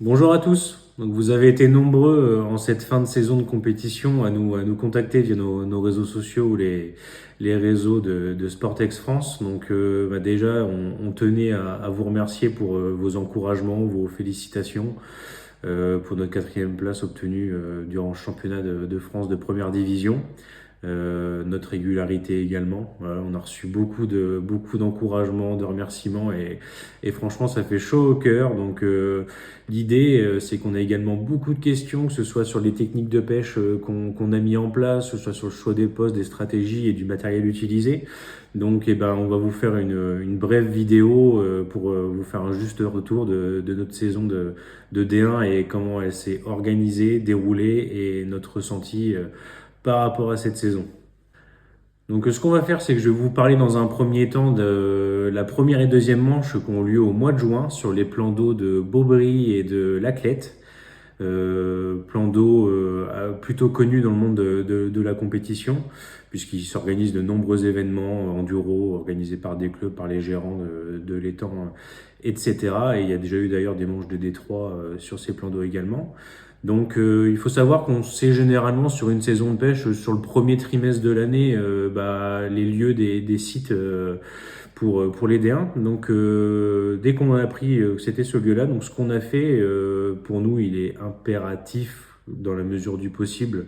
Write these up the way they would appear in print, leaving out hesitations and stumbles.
Bonjour à tous. Donc vous avez été nombreux en cette fin de saison de compétition à nous contacter via nos réseaux sociaux ou les réseaux de Sportex France. Donc déjà, on tenait à vous remercier pour vos encouragements, vos félicitations pour notre quatrième place obtenue durant le championnat de France de première division. Notre régularité également. Voilà, on a reçu beaucoup d'encouragements, de remerciements et franchement ça fait chaud au cœur. Donc l'idée c'est qu'on a également beaucoup de questions, que ce soit sur les techniques de pêche qu'on a mis en place, que ce soit sur le choix des postes, des stratégies et du matériel utilisé. Donc on va vous faire une brève vidéo pour vous faire un juste retour de notre saison de D1 et comment elle s'est organisée, déroulée et notre ressenti par rapport à cette saison. Donc ce qu'on va faire, c'est que je vais vous parler dans un premier temps de la première et deuxième manche qui ont lieu au mois de juin sur les plans d'eau de Beaubry et de Laclette. Plan d'eau plutôt connu dans le monde de la compétition, puisqu'il s'organise de nombreux événements enduro organisés par des clubs, par les gérants de l'étang, etc. Et il y a déjà eu d'ailleurs des manches de Détroit sur ces plans d'eau également. Donc il faut savoir qu'on sait généralement sur une saison de pêche, sur le premier trimestre de l'année, les lieux des sites pour les D1. Donc dès qu'on a appris que c'était ce lieu-là, donc ce qu'on a fait, pour nous, il est impératif dans la mesure du possible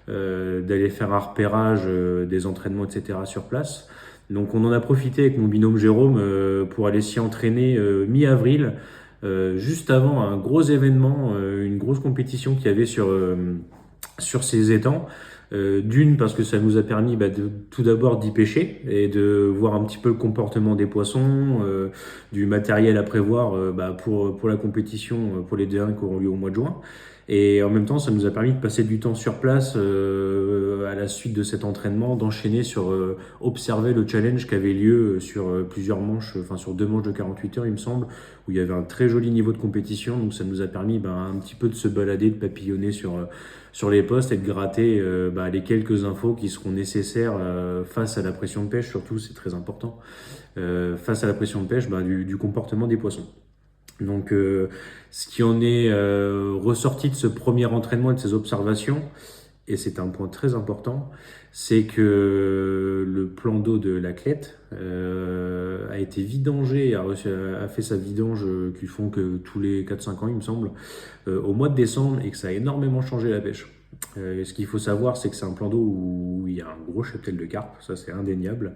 d'aller faire un repérage des entraînements, etc. sur place. Donc on en a profité avec mon binôme Jérôme pour aller s'y entraîner mi-avril, juste avant un gros événement, une grosse compétition qu'il y avait sur ces étangs. D'une, parce que ça nous a permis tout d'abord d'y pêcher et de voir un petit peu le comportement des poissons, du matériel à prévoir pour la compétition, pour les D1 qui auront lieu au mois de juin. Et en même temps, ça nous a permis de passer du temps sur place à la suite de cet entraînement, d'enchaîner sur observer le challenge qui avait lieu sur plusieurs manches, enfin sur 2 manches de 48 heures, il me semble, où il y avait un très joli niveau de compétition. Donc ça nous a permis un petit peu de se balader, de papillonner sur les postes et de gratter les quelques infos qui seront nécessaires face à la pression de pêche, surtout, c'est très important, face à la pression de pêche du comportement des poissons. Donc, ce qui en est ressorti de ce premier entraînement et de ces observations, et c'est un point très important, c'est que le plan d'eau de Laclette a été vidangé, a fait sa vidange qu'ils font que tous les 4-5 ans, il me semble, au mois de décembre, et que ça a énormément changé la pêche. Ce qu'il faut savoir, c'est que c'est un plan d'eau où il y a un gros cheptel de carpe, ça c'est indéniable,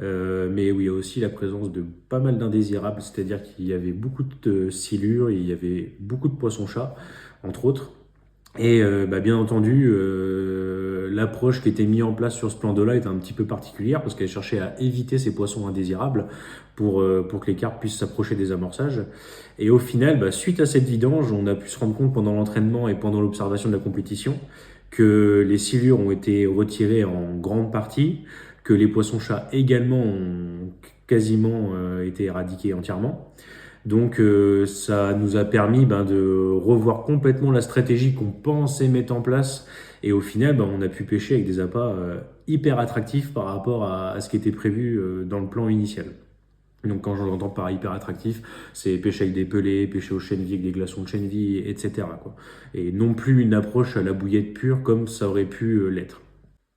mais où il y a aussi la présence de pas mal d'indésirables, c'est-à-dire qu'il y avait beaucoup de silures, il y avait beaucoup de poissons-chats, entre autres. Et bien entendu, l'approche qui était mise en place sur ce plan d'eau-là était un petit peu particulière parce qu'elle cherchait à éviter ces poissons indésirables pour que les carpes puissent s'approcher des amorçages. Et au final, suite à cette vidange, on a pu se rendre compte pendant l'entraînement et pendant l'observation de la compétition que les silures ont été retirées en grande partie, que les poissons-chats également ont quasiment été éradiqués entièrement. Donc ça nous a permis de revoir complètement la stratégie qu'on pensait mettre en place et au final on a pu pêcher avec des appâts hyper attractifs par rapport à ce qui était prévu dans le plan initial. Donc quand j'entends par hyper attractif, c'est pêcher avec des pelés, pêcher au chènevis avec des glaçons de chènevis, etc. quoi. Et non plus une approche à la bouillette pure comme ça aurait pu l'être.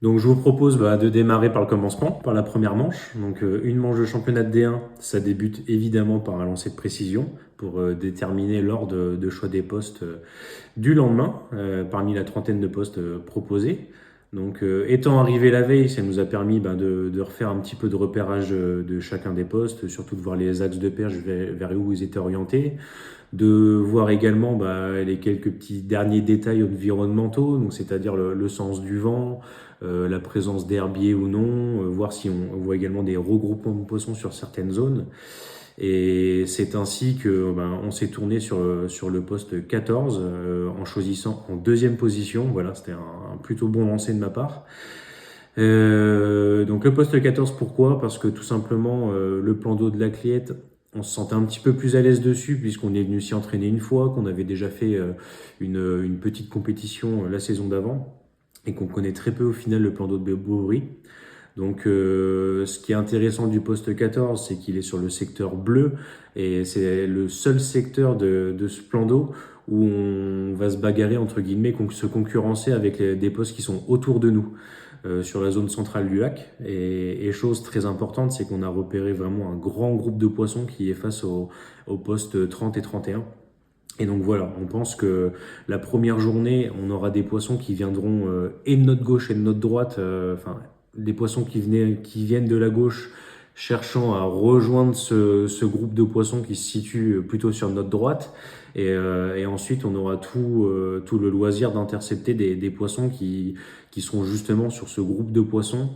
Donc je vous propose de démarrer par le commencement, par la première manche. Donc une manche de championnat de D1, ça débute évidemment par un lancer de précision pour déterminer l'ordre de choix des postes du lendemain, parmi la trentaine de postes proposés. Donc étant arrivé la veille, ça nous a permis de refaire un petit peu de repérage de chacun des postes, surtout de voir les axes de perche vers où ils étaient orientés, de voir également les quelques petits derniers détails environnementaux, donc c'est-à-dire le sens du vent, la présence d'herbiers ou non, voir si on voit également des regroupements de poissons sur certaines zones. Et c'est ainsi que on s'est tourné sur le poste 14 en choisissant en deuxième position. Voilà, c'était un plutôt bon lancer de ma part. Donc le poste 14, pourquoi? Parce que tout simplement, le plan d'eau de la Cliette, on se sentait un petit peu plus à l'aise dessus puisqu'on est venu s'y entraîner une fois, qu'on avait déjà fait une petite compétition la saison d'avant et qu'on connaît très peu au final le plan d'eau de Beauvry. Donc ce qui est intéressant du poste 14, c'est qu'il est sur le secteur bleu et c'est le seul secteur de ce plan d'eau où on va se bagarrer entre guillemets, se concurrencer avec des postes qui sont autour de nous sur la zone centrale du lac. Et chose très importante, c'est qu'on a repéré vraiment un grand groupe de poissons qui est face au poste 30 et 31. Et donc voilà, on pense que la première journée, on aura des poissons qui viendront et de notre gauche et de notre droite, enfin des poissons qui viennent de la gauche cherchant à rejoindre ce groupe de poissons qui se situe plutôt sur notre droite. Et ensuite, on aura tout le loisir d'intercepter des poissons qui seront justement sur ce groupe de poissons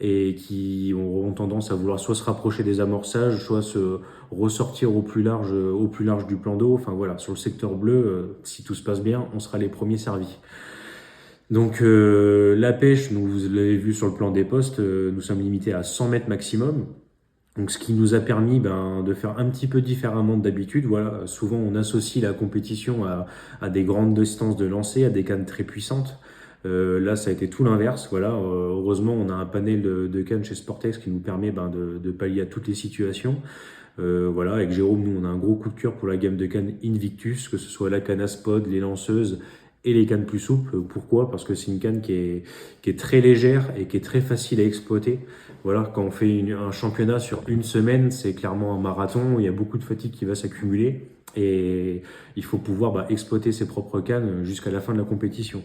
et qui auront tendance à vouloir soit se rapprocher des amorçages, soit se ressortir au plus large du plan d'eau. Enfin voilà, sur le secteur bleu, si tout se passe bien, on sera les premiers servis. Donc la pêche, nous, vous l'avez vu sur le plan des postes, nous sommes limités à 100 mètres maximum. Donc, ce qui nous a permis de faire un petit peu différemment d'habitude. Voilà, souvent on associe la compétition à des grandes distances de lancer, à des cannes très puissantes. Là, ça a été tout l'inverse. Voilà, heureusement, on a un panel de cannes chez Sportex qui nous permet de pallier à toutes les situations. Voilà, avec Jérôme, nous, on a un gros coup de cœur pour la gamme de cannes Invictus, que ce soit la canne à spod, les lanceuses et les cannes plus souples. Pourquoi? Parce que c'est une canne qui est très légère et qui est très facile à exploiter. Voilà, quand on fait un championnat sur une semaine, c'est clairement un marathon. Il y a beaucoup de fatigue qui va s'accumuler et il faut pouvoir exploiter ses propres cannes jusqu'à la fin de la compétition.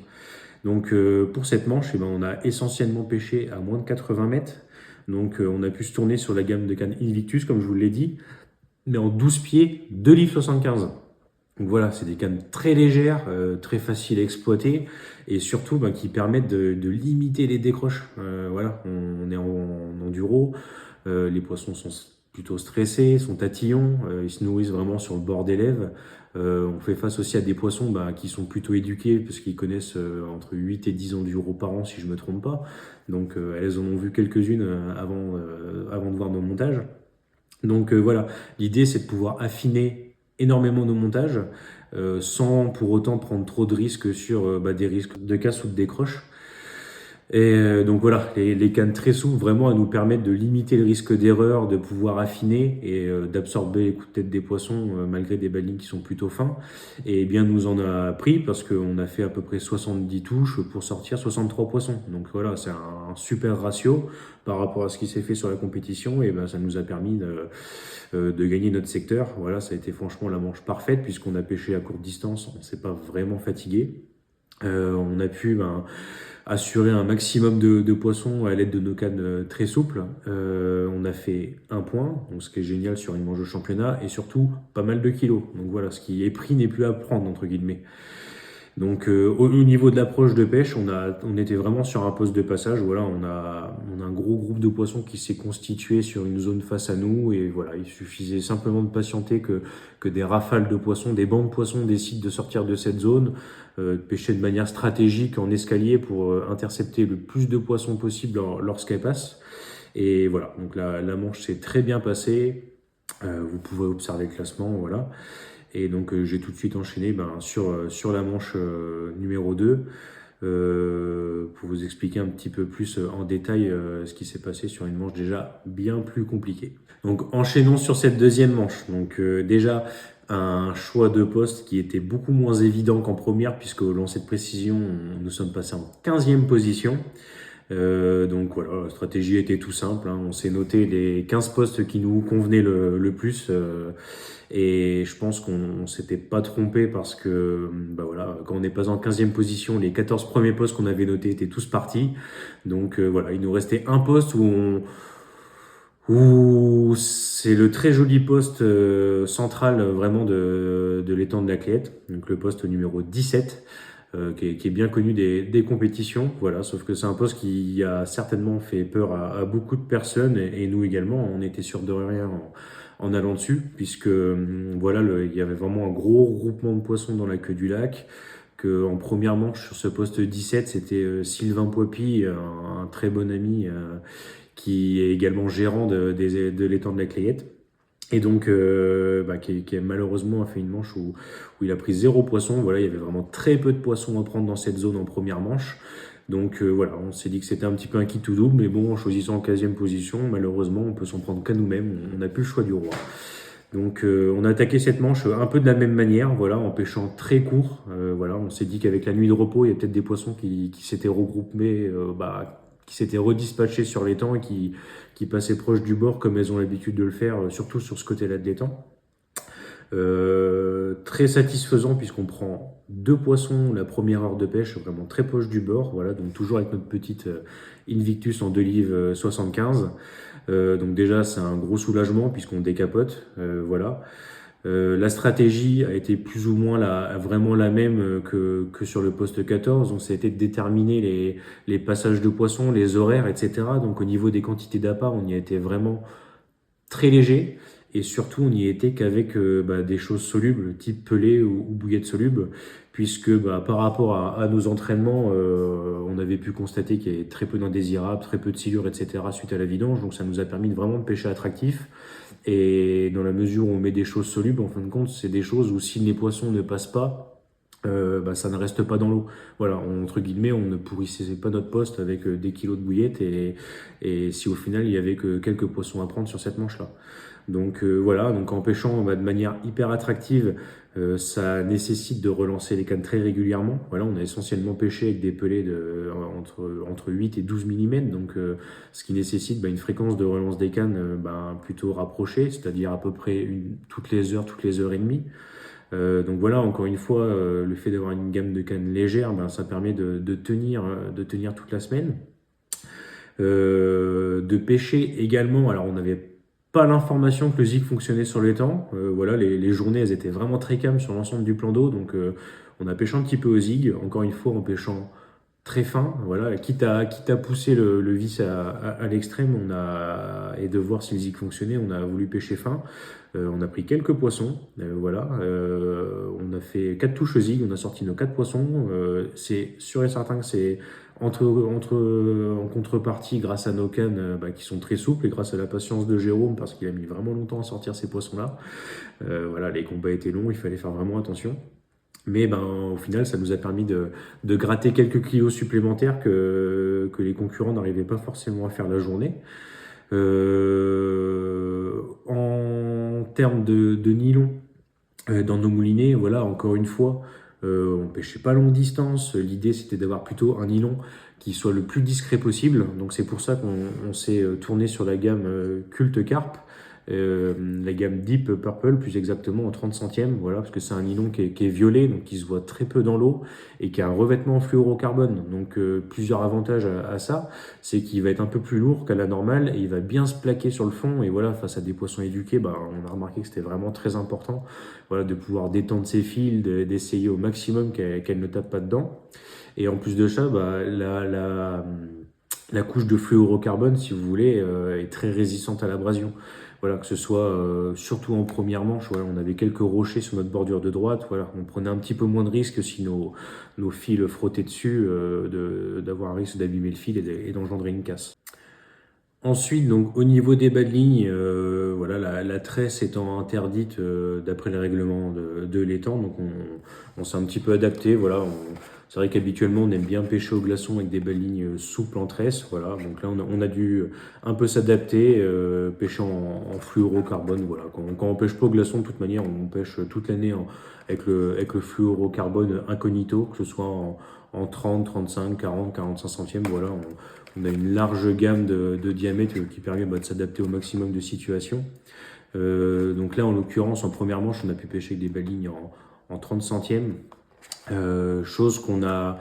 Donc pour cette manche, on a essentiellement pêché à moins de 80 mètres. Donc on a pu se tourner sur la gamme de cannes Invictus, comme je vous l'ai dit, mais en 12 pieds, 2 livres 75. Donc voilà, c'est des cannes très légères, très faciles à exploiter et surtout qui permettent de limiter les décroches. Voilà, on est en enduro, les poissons sont plutôt stressés, sont tatillons, ils se nourrissent vraiment sur le bord des lèvres. On fait face aussi à des poissons qui sont plutôt éduqués parce qu'ils connaissent entre 8 et 10 enduro par an si je me trompe pas. Donc elles en ont vu quelques-unes avant de voir nos montages. Donc voilà, l'idée c'est de pouvoir affiner énormément nos montages sans pour autant prendre trop de risques sur des risques de casse ou de décroche. Et donc voilà, les cannes très souples vraiment à nous permettre de limiter le risque d'erreur, de pouvoir affiner et d'absorber les coups de tête des poissons malgré des balines qui sont plutôt fins. Et bien nous en a pris parce qu'on a fait à peu près 70 touches pour sortir 63 poissons. Donc voilà, c'est un super ratio par rapport à ce qui s'est fait sur la compétition et ça nous a permis de gagner notre secteur. Voilà, ça a été franchement la manche parfaite puisqu'on a pêché à courte distance, on ne s'est pas vraiment fatigué. On a pu assurer un maximum de poissons à l'aide de nos cannes très souples. On a fait un point, donc ce qui est génial sur une manche de championnat, et surtout pas mal de kilos. Donc voilà, ce qui est pris n'est plus à prendre, entre guillemets. Donc au niveau de l'approche de pêche, on était vraiment sur un poste de passage. Voilà, on a un gros groupe de poissons qui s'est constitué sur une zone face à nous et voilà, il suffisait simplement de patienter que des rafales de poissons, des bancs de poissons décident de sortir de cette zone, de pêcher de manière stratégique en escalier pour intercepter le plus de poissons possible lorsqu'elles passent. Et voilà, donc la manche s'est très bien passée. Vous pouvez observer le classement, voilà. Et donc j'ai tout de suite enchaîné sur la manche numéro 2 pour vous expliquer un petit peu plus en détail ce qui s'est passé sur une manche déjà bien plus compliquée. Donc enchaînons sur cette deuxième manche. Donc déjà un choix de poste qui était beaucoup moins évident qu'en première puisque au lancer de précision nous sommes passés en 15e position. Donc voilà, la stratégie était tout simple, hein. On s'est noté les 15 postes qui nous convenaient le plus et je pense qu'on s'était pas trompé parce que voilà, quand on n'est pas en 15e position, les 14 premiers postes qu'on avait notés étaient tous partis. Donc voilà, il nous restait un poste où c'est le très joli poste central vraiment de l'étang de la Clayette, donc le poste numéro 17. Qui est bien connu des compétitions, voilà, sauf que c'est un poste qui a certainement fait peur à beaucoup de personnes et nous également, on était sûr de rien en allant dessus, puisque voilà, il y avait vraiment un gros regroupement de poissons dans la queue du lac, que en première manche sur ce poste 17, c'était Sylvain Poipy, un très bon ami qui est également gérant de l'étang de la Clayette. Et donc, qui malheureusement a fait une manche où il a pris 0 poisson. Voilà, il y avait vraiment très peu de poissons à prendre dans cette zone en première manche. Donc voilà, on s'est dit que c'était un petit peu un kit tout double, mais bon, en choisissant en 15e position, malheureusement, on peut s'en prendre qu'à nous-mêmes, on n'a plus le choix du roi. Donc on a attaqué cette manche un peu de la même manière, voilà, en pêchant très court. Voilà, on s'est dit qu'avec la nuit de repos, il y a peut-être des poissons qui s'étaient regroupés, qui s'étaient redispatchés sur l'étang et qui passaient proche du bord comme elles ont l'habitude de le faire, surtout sur ce côté-là de l'étang. Très satisfaisant puisqu'on prend 2 poissons la première heure de pêche, vraiment très proche du bord, voilà, donc toujours avec notre petite Invictus en 2 livres 75. Donc déjà c'est un gros soulagement puisqu'on décapote, voilà. La stratégie a été plus ou moins vraiment la même que sur le poste 14, donc ça a été de déterminer les passages de poissons, les horaires, etc. Donc au niveau des quantités d'appât, on y a été vraiment très léger. Et surtout, on n'y était qu'avec des choses solubles, type pelée ou bouillette soluble, puisque par rapport à nos entraînements, on avait pu constater qu'il y avait très peu d'indésirables, très peu de silures, etc. suite à la vidange. Donc ça nous a permis de vraiment de pêcher attractif. Et dans la mesure où on met des choses solubles, en fin de compte, c'est des choses où si les poissons ne passent pas, ça ne reste pas dans l'eau. Voilà, entre guillemets, on ne pourrissait pas notre poste avec des kilos de bouillettes et si au final il y avait que quelques poissons à prendre sur cette manche-là. Donc voilà, donc en pêchant de manière hyper attractive, ça nécessite de relancer les cannes très régulièrement. Voilà, on a essentiellement pêché avec des pelées entre 8 et 12 mm, donc ce qui nécessite une fréquence de relance des cannes plutôt rapprochée, c'est-à-dire à peu près toutes les heures et demie. Donc voilà, encore une fois, le fait d'avoir une gamme de cannes légère, ça permet de tenir toute la semaine. De pêcher également, alors on n'avait pas l'information que le zig fonctionnait sur l'étang. Voilà, les journées elles étaient vraiment très calmes sur l'ensemble du plan d'eau, donc on a pêché un petit peu au zig, encore une fois en pêchant très fin, voilà, quitte à pousser le vis à l'extrême, et de voir si le zig fonctionnait, on a voulu pêcher fin. On a pris quelques poissons, voilà, on a fait 4 touches au zig, on a sorti nos 4 poissons, c'est sûr et certain que c'est en contrepartie grâce à nos cannes qui sont très souples et grâce à la patience de Jérôme parce qu'il a mis vraiment longtemps à sortir ces poissons-là. Voilà, les combats étaient longs, il fallait faire vraiment attention. Mais au final, ça nous a permis de gratter quelques kilos supplémentaires que les concurrents n'arrivaient pas forcément à faire la journée. En termes de nylon, dans nos moulinets, voilà, encore une fois, on pêchait pas longue distance. L'idée, c'était d'avoir plutôt un nylon qui soit le plus discret possible. Donc c'est pour ça qu'on s'est tourné sur la gamme Culte Carp. La gamme Deep Purple plus exactement en 30 centièmes, voilà, parce que c'est un nylon qui est violet, donc qui se voit très peu dans l'eau et qui a un revêtement en fluorocarbone. Donc plusieurs avantages à ça, c'est qu'il va être un peu plus lourd qu'à la normale et il va bien se plaquer sur le fond. Et voilà, face à des poissons éduqués, on a remarqué que c'était vraiment très important, voilà, de pouvoir détendre ses fils, d'essayer au maximum qu'elle ne tape pas dedans. Et en plus de ça, la couche de fluorocarbone, si vous voulez, est très résistante à l'abrasion. Voilà, que ce soit surtout en première manche, voilà, on avait quelques rochers sur notre bordure de droite, voilà, on prenait un petit peu moins de risques si nos fils frottaient dessus, d'avoir un risque d'abîmer le fil et d'engendrer une casse. Ensuite, donc au niveau des bas de ligne, voilà, la tresse étant interdite d'après les règlements de l'étang, donc on s'est un petit peu adapté, voilà. C'est vrai qu'habituellement on aime bien pêcher au glaçon avec des belles lignes souples en tresse, voilà. Donc là on a dû un peu s'adapter, pêcher en fluorocarbone, voilà. Quand on pêche pas au glaçon, de toute manière, on pêche toute l'année avec le fluorocarbone incognito, que ce soit en 30, 35, 40, 45 centièmes, voilà. On a une large gamme de diamètres qui permet de s'adapter au maximum de situations. Donc là, en l'occurrence, en première manche, on a pu pêcher avec des belles lignes en 30 centièmes. Chose qu'on a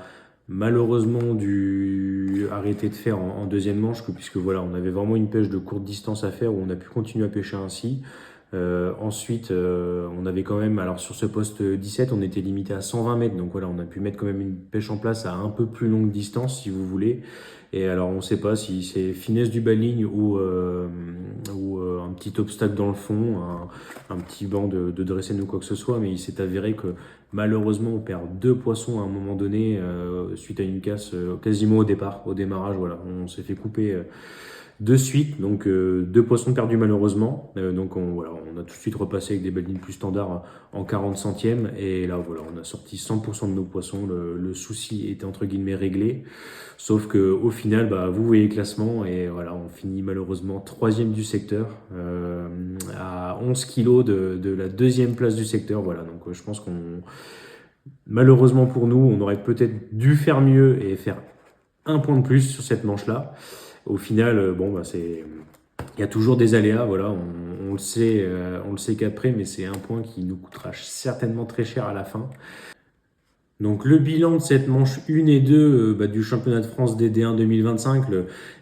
malheureusement dû arrêter de faire en deuxième manche, puisque voilà, on avait vraiment une pêche de courte distance à faire où on a pu continuer à pêcher ainsi. Ensuite, on avait quand même, alors sur ce poste 17, on était limité à 120 mètres, donc voilà, on a pu mettre quand même une pêche en place à un peu plus longue distance, si vous voulez. Et alors, on ne sait pas si c'est finesse du bas-ligne ou un petit obstacle dans le fond, un petit banc de dressène ou quoi que ce soit, mais il s'est avéré que malheureusement, on perd 2 poissons à un moment donné suite à une casse quasiment au démarrage. Voilà, on s'est fait couper de suite, donc 2 poissons perdus malheureusement. Donc voilà, on a tout de suite repassé avec des belles lignes plus standards en 40 centièmes. Et là, voilà, on a sorti 100% de nos poissons. Le souci était entre guillemets réglé. Sauf que au final, bah, vous voyez le classement et voilà, on finit malheureusement troisième du secteur à 11 kilos de la deuxième place du secteur. Voilà, donc je pense qu'on, malheureusement pour nous, on aurait peut-être dû faire mieux et faire un point de plus sur cette manche-là. Au final, bon, bah, il y a toujours des aléas, voilà, on le sait qu'après, mais c'est un point qui nous coûtera certainement très cher à la fin. Donc le bilan de cette manche 1 et 2 bah, du championnat de France des D1 2025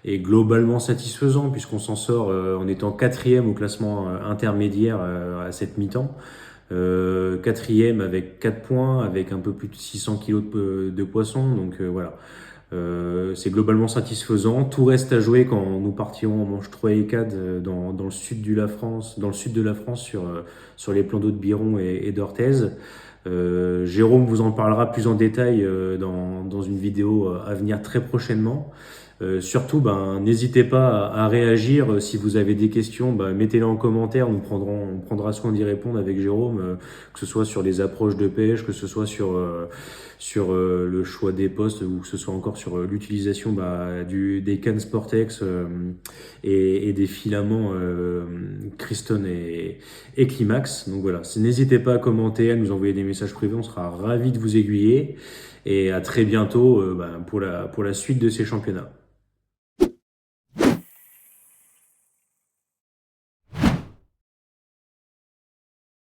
est globalement satisfaisant puisqu'on s'en sort en étant quatrième au classement intermédiaire à cette mi-temps. Quatrième avec 4 points, avec un peu plus de 600 kilos de poissons. Donc voilà, c'est globalement satisfaisant. Tout reste à jouer quand nous partirons en manche 3 et 4 dans le sud de la France, sur les plans d'eau de Biron et d'Orthez. Jérôme vous en parlera plus en détail dans une vidéo à venir très prochainement. Surtout, ben, n'hésitez pas à réagir. Si vous avez des questions, ben, mettez-les en commentaire. On prendra soin d'y répondre avec Jérôme, que ce soit sur les approches de pêche, que ce soit sur le choix des postes ou que ce soit encore sur l'utilisation bah, des cannes Sportex et des filaments Criston et Climax. Donc voilà, n'hésitez pas à commenter, à nous envoyer des messages privés. On sera ravis de vous aiguiller. Et à très bientôt bah, pour la suite de ces championnats.